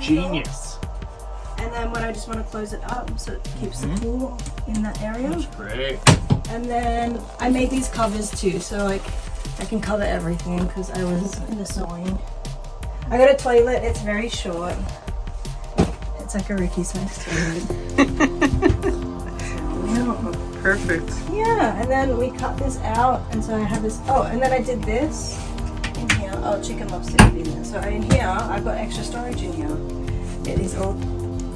Genius. And then when I just want to close it up, so it keeps the pool in that area. That's great. And then I made these covers too, so like I can cover everything because I was in the sewing. I got a toilet, it's very short. It's like a Rikki size toilet. Perfect. Yeah, and then we cut this out, and so I have this. Oh, and then I did this in here. Oh, chicken loves to be in there. So in here, I've got extra storage in here. It is all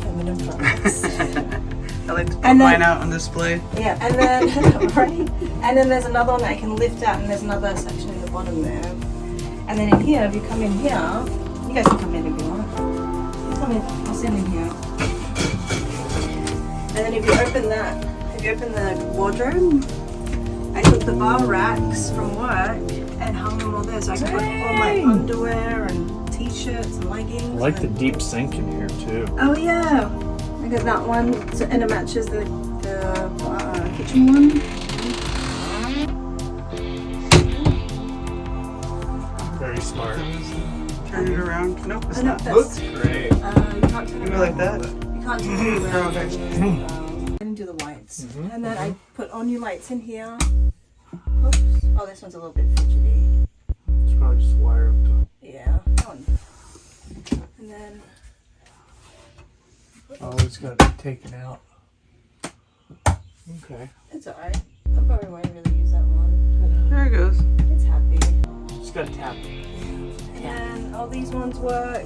feminine products. I like to put mine out on display. Yeah, and then right, and then there's another one that I can lift out, and there's another section in the bottom there. And then in here, if you come in here, you guys can come in if you want. Come in, I'll sit in here. And then if you open that. If you open the wardrobe, I took the bar racks from work and hung them all there, so I can put all my underwear and t-shirts and leggings. I like the deep sink in here too. Oh yeah, I got that one, so, and it matches the kitchen one. Very smart. Turn it around. Nope, it's Oh, no, not. Looks great. You can't turn it Go around. like that. You can't turn it around. Okay. I didn't do the whites. And then I put all new lights in here. Oops. Oh, this one's a little bit fidgety. It's probably just wire up top. Yeah. That one. And then. Oh, it's got to be taken out. Okay. It's alright. I probably won't really use that one. There it goes. It's happy. Just got to tap it. And all these ones work.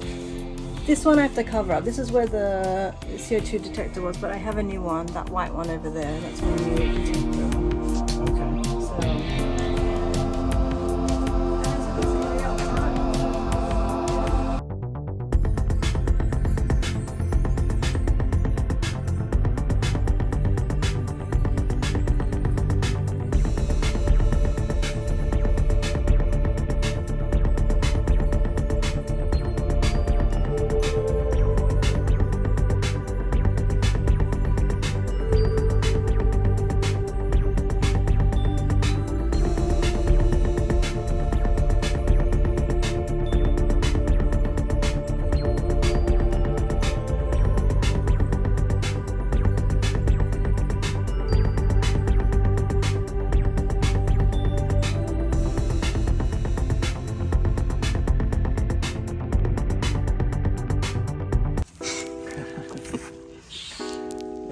This one I have to cover up. This is where the CO2 detector was, but I have a new one, that white one over there. That's my new detector. Okay. So.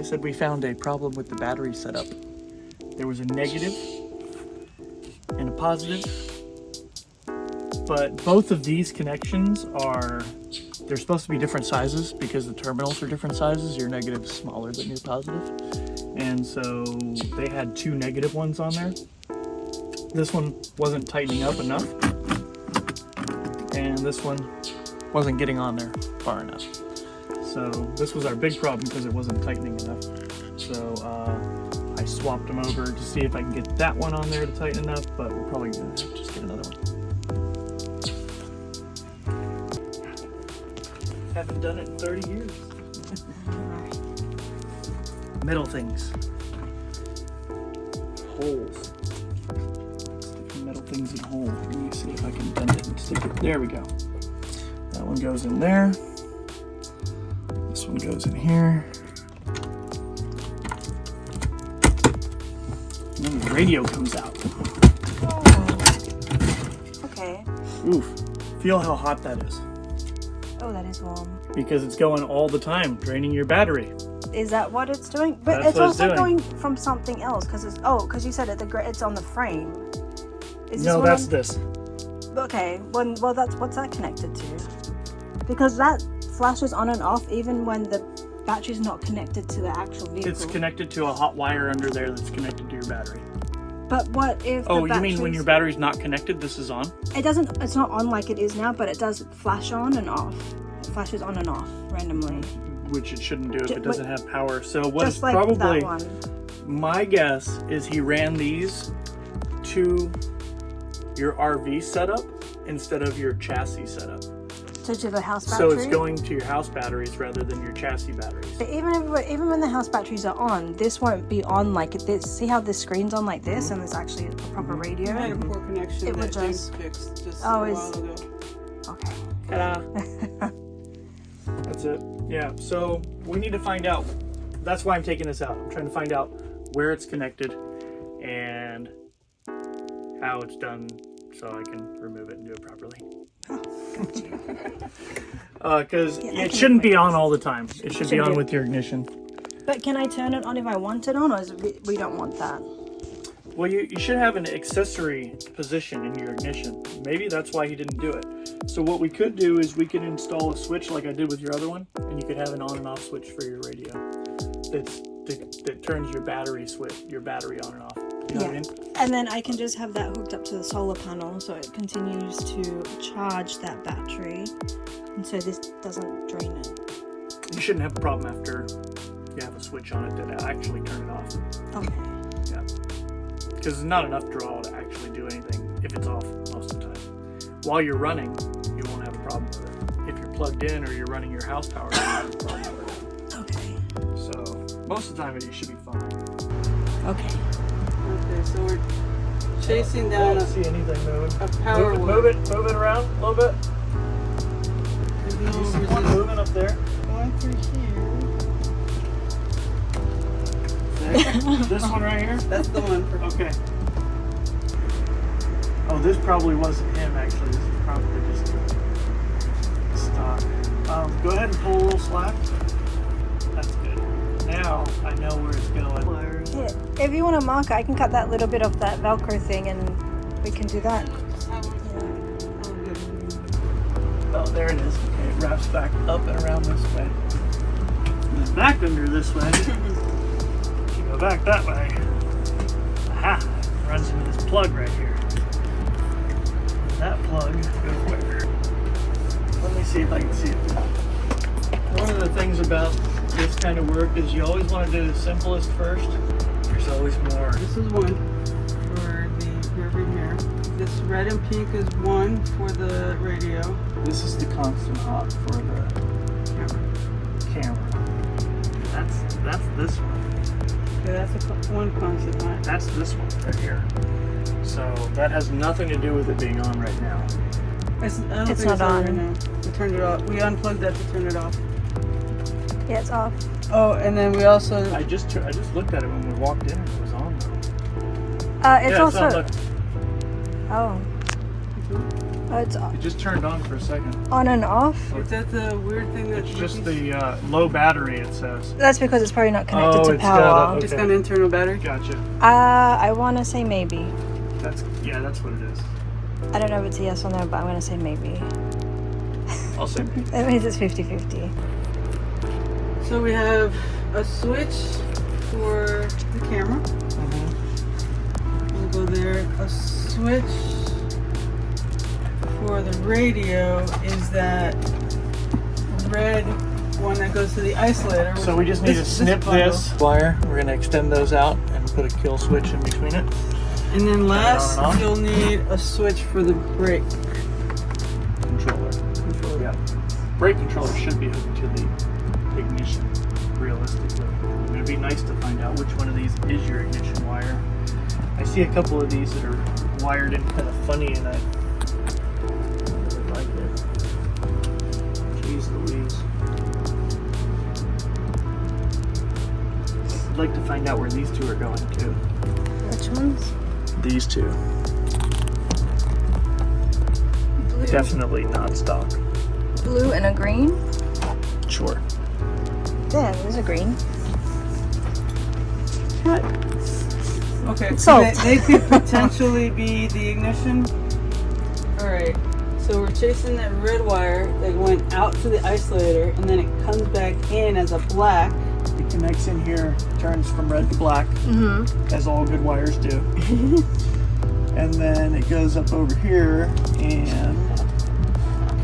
Said we found a problem with the battery setup. There was a negative and a positive, but both of these connections they're supposed to be different sizes because the terminals are different sizes. Your negative is smaller than your positive, and so they had two negative ones on there. This one wasn't tightening up enough, and this one wasn't getting on there far enough. So this was our big problem because it wasn't tightening enough. So I swapped them over to see if I can get that one on there to tighten enough, but we're probably gonna have to just get another one. Haven't done it in 30 years. Metal things. Holes. Sticking metal things in holes. Let me see if I can bend it and stick it. There we go. That one goes in there. This one goes in here. And then the radio comes out. Oh. Okay. Oof. Feel how hot that is. Oh, that is warm. Because it's going all the time, draining your battery. Is that what it's doing? But That's it's what it's also doing. going from something else because you said it's on the frame. Is No, one that's on- this. Okay. Well, what's that connected to? Because that flashes on and off even when the battery's not connected to the actual vehicle. It's connected to a hot wire under there that's connected to your battery. But what if Oh, the you mean when your battery's not connected, this is on? It's not on like it is now, but it does flash on and off. It flashes on and off randomly. Which it shouldn't do if Ju- it doesn't have power. So what Just is like probably, that one. my guess is he ran these to your RV setup instead of your chassis setup. To the house battery. So it's going to your house batteries rather than your chassis batteries. But even when the house batteries are on, this won't be on like this. See how this screen's on like this, and there's actually a proper radio. I had a poor connection It that would James just- fixed just Oh, a is- while ago. Okay. Ta-da! That's it. Yeah, so we need to find out. That's why I'm taking this out. I'm trying to find out where it's connected and how it's done so I can remove it and do it properly. Because it shouldn't be on all the time. It should be on with your ignition. But can I turn it on if I want it on, or is it, we don't want that? Well, you should have an accessory position in your ignition. Maybe that's why he didn't do it. So what we could do is we could install a switch like I did with your other one, and you could have an on and off switch for your radio. That turns your battery on and off. You know what I mean? And then I can just have that hooked up to the solar panel so it continues to charge that battery, and so this doesn't drain it. You shouldn't have a problem after you have a switch on it that actually turn it off. Okay. Yeah. Because there's not enough draw to actually do anything if it's off most of the time. While you're running, you won't have a problem with it. If you're plugged in or you're running your house power, you have a problem with it. Okay. So most of the time it should be fine. Okay. Okay, so we're chasing I down don't see anything moving. a power Move it around a little bit. There's You see no one moving up there? going through This one right here? here. That's the one for Okay. Oh, this probably wasn't him actually. This is probably just a stock. Go ahead and pull a little slack. That's good. Now I know where it's going. Yeah. If you want to mark it, I can cut that little bit off that Velcro thing, and we can do that. Oh, there it is. Okay, it wraps back up and around this way. And then back under this way. You go back that way. Aha! Runs into this plug right here. And that plug goes where? Let me see if I can see it. One of the things about this kind of work is you always want to do the simplest first. There's always more. This is one for the rearview mirror. This red and pink is one for the radio. This is the constant hot for the camera. That's this one. Okay, that's one constant hot. That's this one right here. So that has nothing to do with it being on right now. I don't It's think not on. right now. We turned it off. We unplugged that to turn it off. Yeah, it's off. Oh, and then we also I just looked at it when we walked in and it was on though. It's Yeah, also. not, look, Oh. Oh, it's it just turned on for a second. on and off. is that the weird thing that It's just the low battery, it says. That's because it's probably not connected Oh, to it's got power. a- just okay. got an internal battery. Gotcha. I want to say maybe. That's what it is. I don't know if it's a yes or no, but I'm going to say maybe. I'll say maybe. That means it's 50-50. So we have a switch for the camera. We'll go there. A switch for the radio is that red one that goes to the isolator. So we just need to snip this wire. We're going to extend those out and put a kill switch in between it. And then last, on and on. you'll need a switch for the brake Controller. Yeah. Brake controller should be hooked to the ignition, realistically. It'd be nice to find out which one of these is your ignition wire. I see a couple of these that are wired in kind of funny, and I really like it. Jeez Louise. I'd like to find out where these two are going too. Which ones? These two. Blue. Definitely not stock. Blue and a green? Sure. Yeah, there's a green. Okay, So- so they could potentially be the ignition. Alright, so we're chasing that red wire that went out to the isolator, and then it comes back in as a black. It connects in here, turns from red to black, as all good wires do. And then it goes up over here, and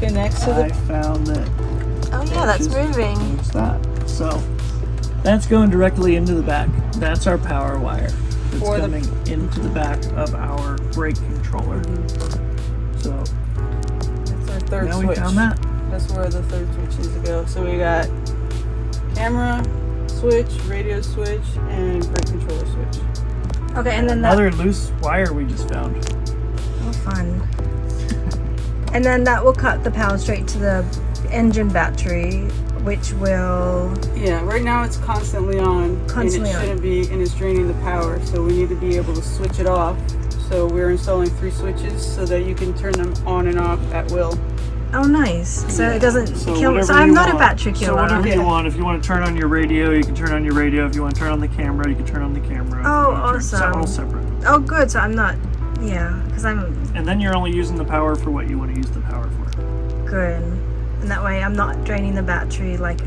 Connects to I the... found that Oh yeah, that's moving. moves that. So that's going directly into the back. That's our power wire. It's For the- coming into the back of our brake controller. So That's our third now switch. we found that. That's where the third switch needs to go. So we got camera switch, radio switch, and brake controller switch. Okay, and then that. Another loose wire we just found. Oh, fun. And then that will cut the power straight to the engine battery. which will Yeah, right now it's constantly on. Constantly and it on. shouldn't be, and it's draining the power. So we need to be able to switch it off. So we're installing 3 switches so that you can turn them on and off at will. Oh, nice. So it doesn't So kill. whatever So I'm you not a want. battery So killer. whatever you Yeah. want. If you want to turn on your radio, you can turn on your radio. If you want to turn on the camera, you can turn on the camera. If Oh, you want to awesome. Turn, all separate. Oh, good. So I'm not. Yeah, because I'm And then you're only using the power for what you want to use the power for. good, and that way I'm not draining the battery like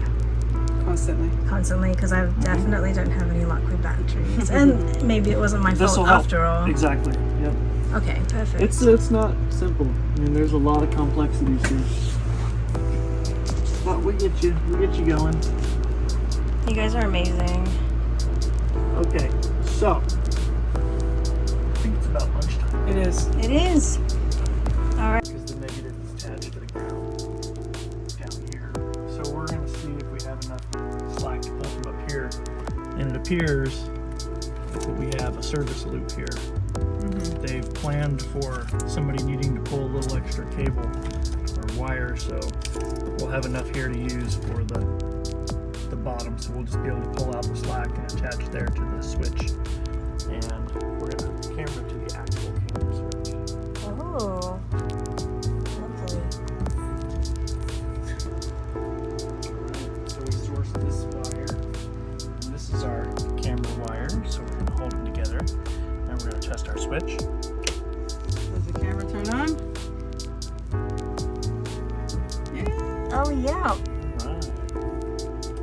Constantly. constantly because I definitely don't have any luck with batteries. And maybe it wasn't my This will fault help. after all. Exactly. Yep. Okay, perfect. It's not simple. I mean, there's a lot of complexities here. But we get you going. You guys are amazing. Okay, so I think it's about lunchtime It is. It is. All right. because the negative is attached to the ground down here. So we're gonna see if we have enough slack to pull from up here. And it appears that we have a service loop here. They've planned for somebody needing to pull a little extra cable or wire, so we'll have enough here to use for the bottom. So we'll just be able to pull out the slack and attach there to the switch. And we're gonna hook the camera to the actual camera switch. Oh, lovely. So we source this wire, and this is our camera wire. So we're gonna hold them together, and we're gonna test our switch. Does the camera turn on? Yeah. Oh yeah. Right.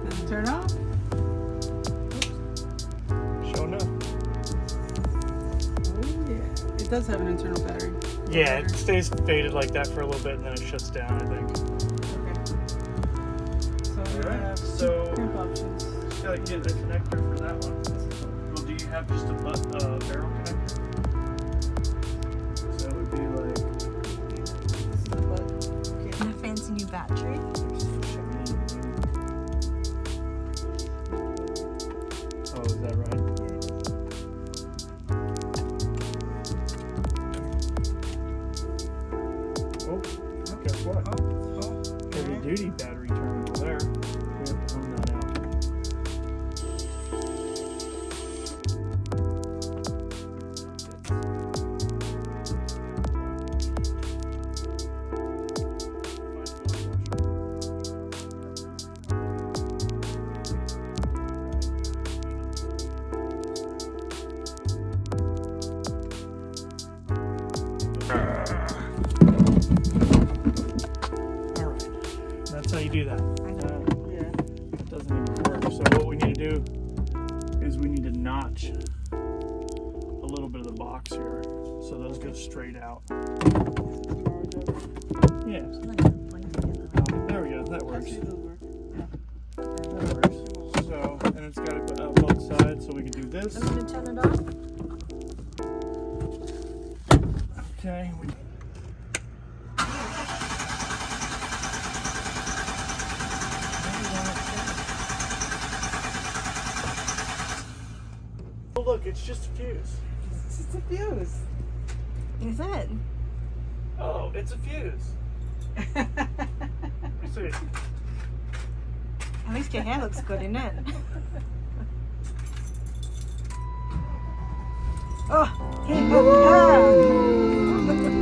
Does it turn off? Sure enough. Oh yeah. It does have an internal battery. Yeah, it stays faded like that for a little bit, and then it shuts down, I think. Okay. So we Alright, have so- 2 crimp options. Just gotta get a connector for that one. Well, do you have just a barrel connector? So it would be like. This is the butt. Okay. And a fancy new battery. Oh, is that right? Oh, guess what? Heavy duty battery terminal there. We have to hone that out. Alright, that's how you do that. Yeah. It doesn't even work. So what we need to do is we need to notch a little bit of the box here so those go straight out. Yeah. There we go. That works. Actually, those work. That works. So, and it's got to go out both sides, so we can do this. I'm gonna turn it off. Okay. Oh, look, it's just a fuse. It's just a fuse. Is it? Oh, it's a fuse. See. At least your hair looks good, isn't it? Oh, here goes the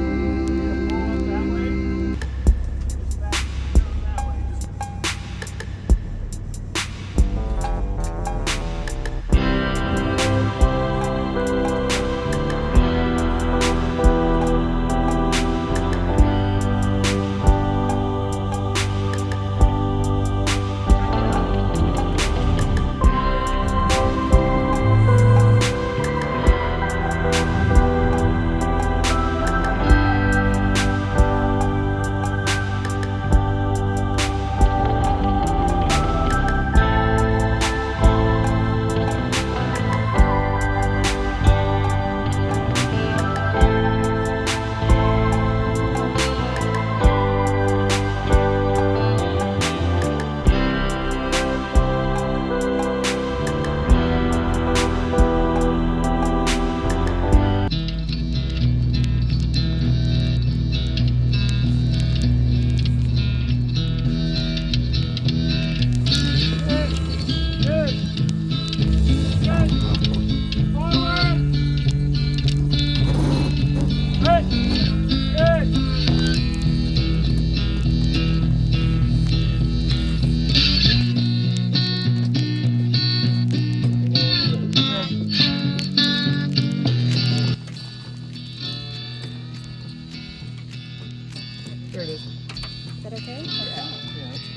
There it is. Is that okay? Yeah, that's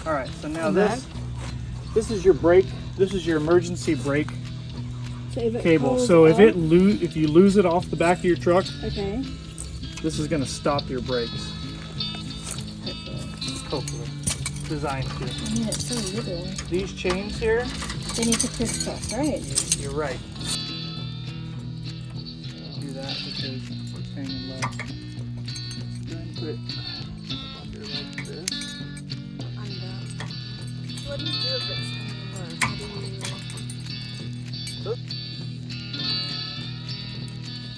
good. All right, so now And this is your brake. This is your emergency brake So if it cable. pulls So if off- if you lose it off the back of your truck, Okay. this is going to stop your brakes. Hopefully, it's designed to. I mean, it's so little. These chains here, They need to crisscross, right? you're right. Do that because it's hanging low. Go ahead and put it under like this. Under. So what do you do if it's hanging low? How do you...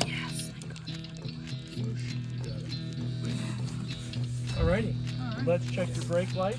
Yes, I got it. Alrighty, let's check your brake lights.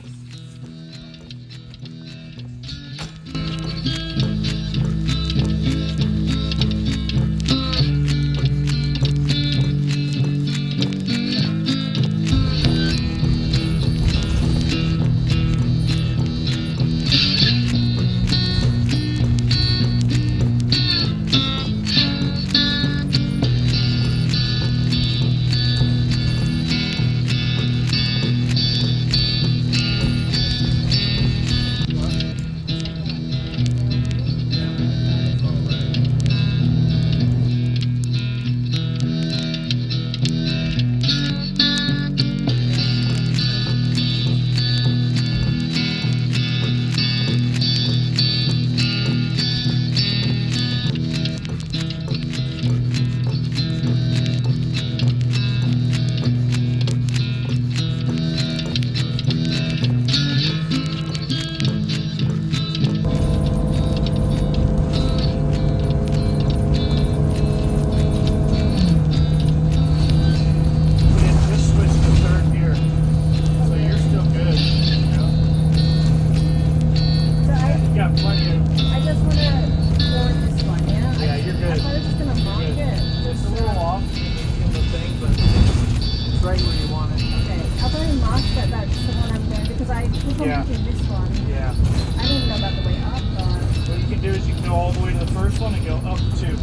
Yeah. This one. Yeah. I didn't know about the way up, but What you can do is you can go all the way to the first one and go up 2. okay.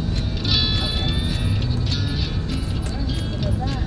Alright, look at that.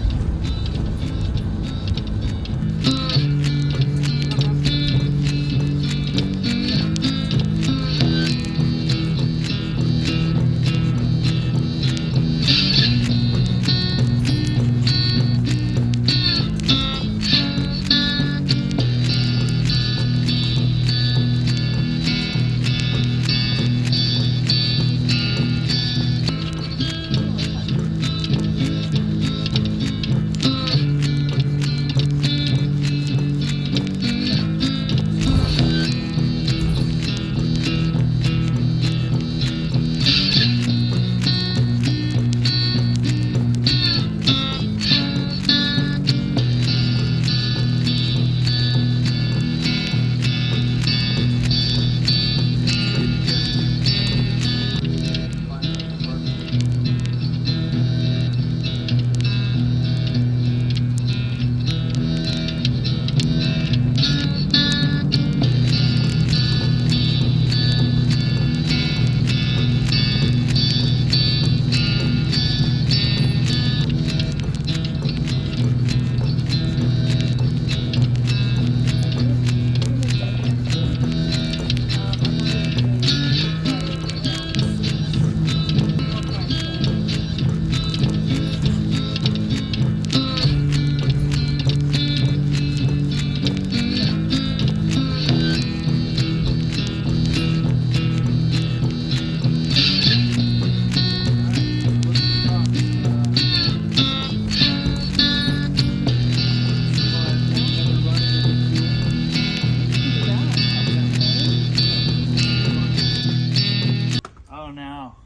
Oh, now.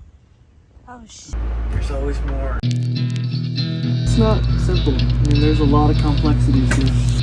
Oh shit. There's always more. It's not simple. I mean, there's a lot of complexities here.